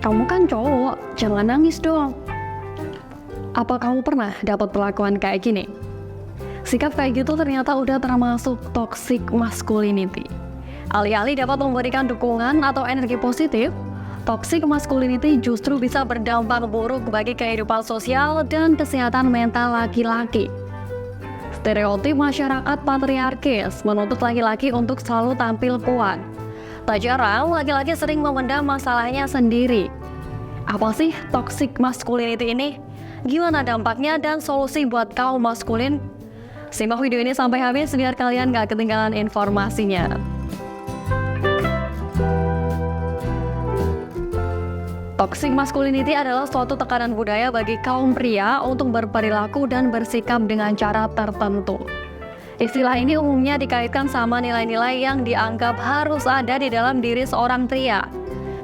kamu kan cowok, jangan nangis dong. Apa kamu pernah dapat perlakuan kayak gini? Sikap kayak gitu ternyata udah termasuk toxic masculinity. Alih-alih dapat memberikan dukungan atau energi positif, toxic masculinity justru bisa berdampak buruk bagi kehidupan sosial dan kesehatan mental laki-laki. Stereotip masyarakat patriarkis menuntut laki-laki untuk selalu tampil kuat. Tak jarang, laki-laki sering memendam masalahnya sendiri. Apa sih toxic masculinity ini? Gimana dampaknya dan solusi buat kaum maskulin? Simak video ini sampai habis biar kalian gak ketinggalan informasinya. Toxic masculinity adalah suatu tekanan budaya bagi kaum pria untuk berperilaku dan bersikap dengan cara tertentu. Istilah ini umumnya dikaitkan sama nilai-nilai yang dianggap harus ada di dalam diri seorang pria.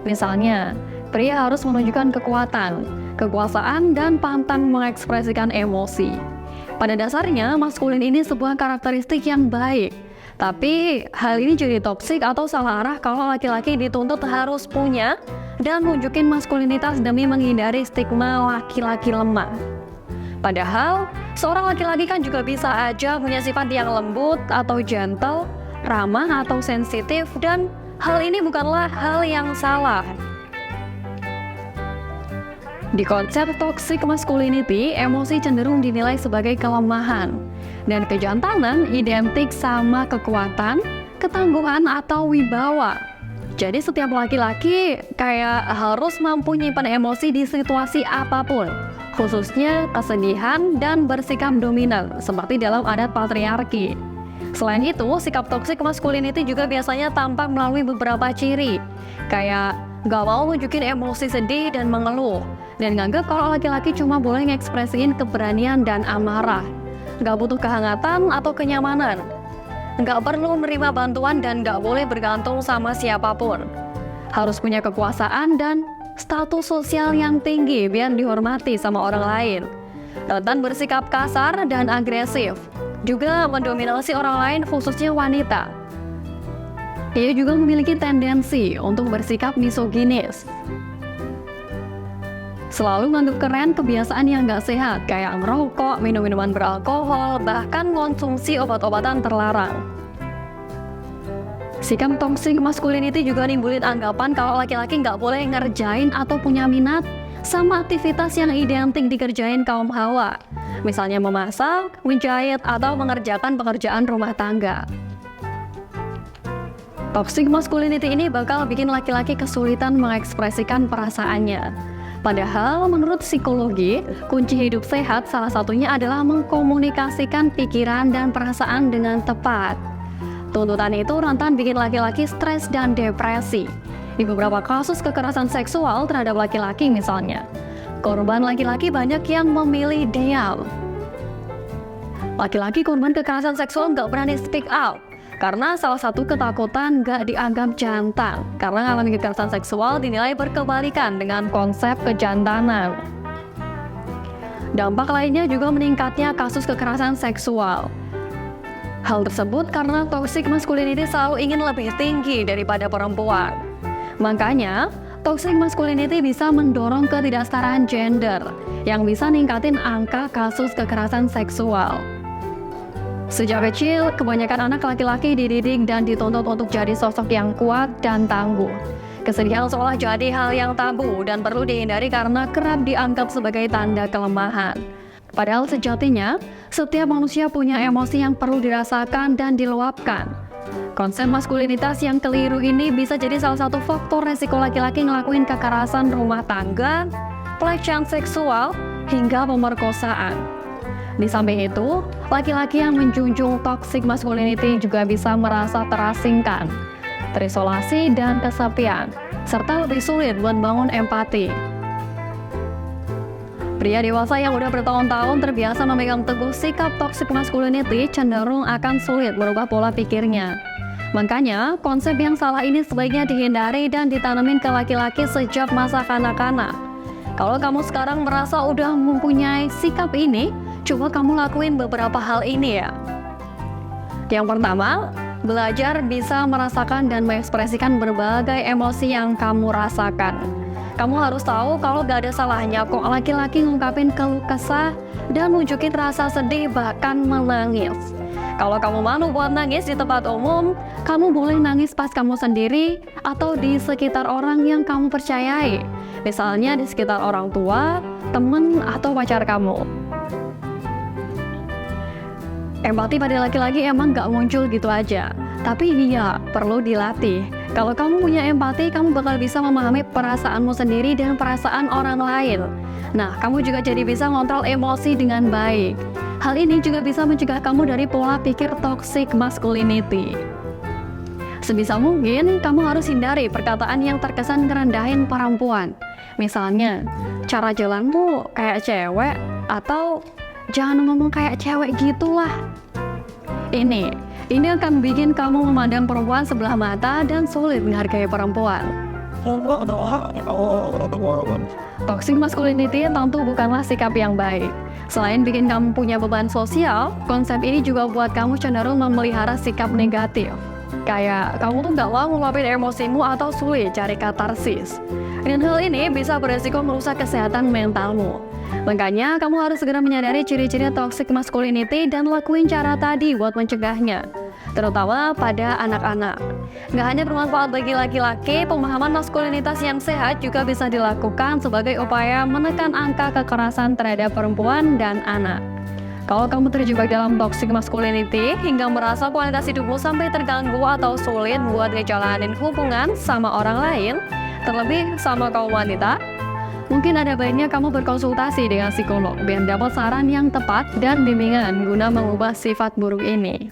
Misalnya, pria harus menunjukkan kekuatan, kekuasaan, dan pantang mengekspresikan emosi. Pada dasarnya, maskulin ini sebuah karakteristik yang baik. Tapi, hal ini jadi toksik atau salah arah kalau laki-laki dituntut harus punya dan nunjukin maskulinitas demi menghindari stigma laki-laki lemah. Padahal, seorang laki-laki kan juga bisa aja punya sifat yang lembut atau gentle, ramah atau sensitif, dan hal ini bukanlah hal yang salah. Di konsep toxic masculinity, emosi cenderung dinilai sebagai kelemahan, dan kejantanan identik sama kekuatan, ketangguhan, atau wibawa. Jadi setiap laki-laki kayak harus mampu nyimpan emosi di situasi apapun, khususnya kesedihan dan bersikap dominan, seperti dalam adat patriarki. Selain itu, sikap toxic masculinity juga biasanya tampak melalui beberapa ciri, kayak gak mau nunjukin emosi sedih dan mengeluh, dan nganggap kalau laki-laki cuma boleh ngekspresiin keberanian dan amarah, gak butuh kehangatan atau kenyamanan, gak perlu menerima bantuan dan gak boleh bergantung sama siapapun, harus punya kekuasaan dan status sosial yang tinggi biar dihormati sama orang lain, rentan bersikap kasar dan agresif, juga mendominasi orang lain khususnya wanita. Ia juga memiliki tendensi untuk bersikap misoginis, selalu menganggap keren kebiasaan yang gak sehat kayak ngerokok, minum minuman beralkohol, bahkan konsumsi obat-obatan terlarang. Sikap toxic masculinity juga nimbulin anggapan kalau laki-laki gak boleh ngerjain atau punya minat sama aktivitas yang identik dikerjain kaum hawa, misalnya memasak, menjahit, atau mengerjakan pekerjaan rumah tangga. Toxic masculinity ini bakal bikin laki-laki kesulitan mengekspresikan perasaannya. Padahal menurut psikologi, kunci hidup sehat salah satunya adalah mengkomunikasikan pikiran dan perasaan dengan tepat. Tuntutan itu rentan bikin laki-laki stres dan depresi. Di beberapa kasus kekerasan seksual terhadap laki-laki misalnya, korban laki-laki banyak yang memilih diam. Laki-laki korban kekerasan seksual nggak berani speak out, karena salah satu ketakutan gak dianggap jantan, karena mengalami kekerasan seksual dinilai berkebalikan dengan konsep kejantanan. Dampak lainnya juga meningkatnya kasus kekerasan seksual. Hal tersebut karena toxic masculinity selalu ingin lebih tinggi daripada perempuan. Makanya, toxic masculinity bisa mendorong ketidaksetaraan gender, yang bisa ningkatin angka kasus kekerasan seksual. Sejak kecil, kebanyakan anak laki-laki dididik dan dituntut untuk jadi sosok yang kuat dan tangguh. Kesedihan seolah jadi hal yang tabu dan perlu dihindari karena kerap dianggap sebagai tanda kelemahan. Padahal sejatinya, setiap manusia punya emosi yang perlu dirasakan dan diluapkan. Konsep maskulinitas yang keliru ini bisa jadi salah satu faktor resiko laki-laki ngelakuin kekerasan rumah tangga, pelecehan seksual, hingga pemerkosaan. Di samping itu, laki-laki yang menjunjung toxic masculinity juga bisa merasa terasingkan, terisolasi dan kesepian, serta lebih sulit buat bangun empati. Pria dewasa yang udah bertahun-tahun terbiasa memegang teguh sikap toxic masculinity cenderung akan sulit merubah pola pikirnya. Makanya, konsep yang salah ini sebaiknya dihindari dan ditanamin ke laki-laki sejak masa kanak-kanak. Kalau kamu sekarang merasa udah mempunyai sikap ini, coba kamu lakuin beberapa hal ini ya. Yang pertama, belajar bisa merasakan dan mengekspresikan berbagai emosi yang kamu rasakan. Kamu harus tahu kalau gak ada salahnya kok laki-laki ngungkapin keluh kesah dan nunjukin rasa sedih bahkan menangis. Kalau kamu malu buat nangis di tempat umum, kamu boleh nangis pas kamu sendiri atau di sekitar orang yang kamu percayai. Misalnya di sekitar orang tua, temen, atau pacar kamu. Empati pada laki-laki emang gak muncul gitu aja. Tapi iya, perlu dilatih. Kalau kamu punya empati, kamu bakal bisa memahami perasaanmu sendiri dan perasaan orang lain. Nah, kamu juga jadi bisa ngontrol emosi dengan baik. Hal ini juga bisa mencegah kamu dari pola pikir toxic masculinity. Sebisa mungkin, kamu harus hindari perkataan yang terkesan ngerendahin perempuan. Misalnya, cara jalanmu kayak cewek, atau jangan ngomong kayak cewek gitulah. Ini akan bikin kamu memandang perempuan sebelah mata dan sulit menghargai perempuan. Toxic masculinity tentu bukanlah sikap yang baik. Selain bikin kamu punya beban sosial, konsep ini juga buat kamu cenderung memelihara sikap negatif. Kayak kamu tuh gak mau ngeluapin emosimu atau sulit cari katarsis. Dan hal ini bisa beresiko merusak kesehatan mentalmu. Makanya kamu harus segera menyadari ciri-ciri toxic masculinity dan lakuin cara tadi buat mencegahnya. Terutama pada anak-anak. Gak hanya bermanfaat bagi laki-laki, pemahaman maskulinitas yang sehat juga bisa dilakukan sebagai upaya menekan angka kekerasan terhadap perempuan dan anak. Kalau kamu terjebak dalam toxic masculinity hingga merasa kualitas hidupmu sampai terganggu atau sulit buat ngejalanin hubungan sama orang lain, terlebih sama kaum wanita, mungkin ada baiknya kamu berkonsultasi dengan psikolog biar dapat saran yang tepat dan bimbingan guna mengubah sifat buruk ini.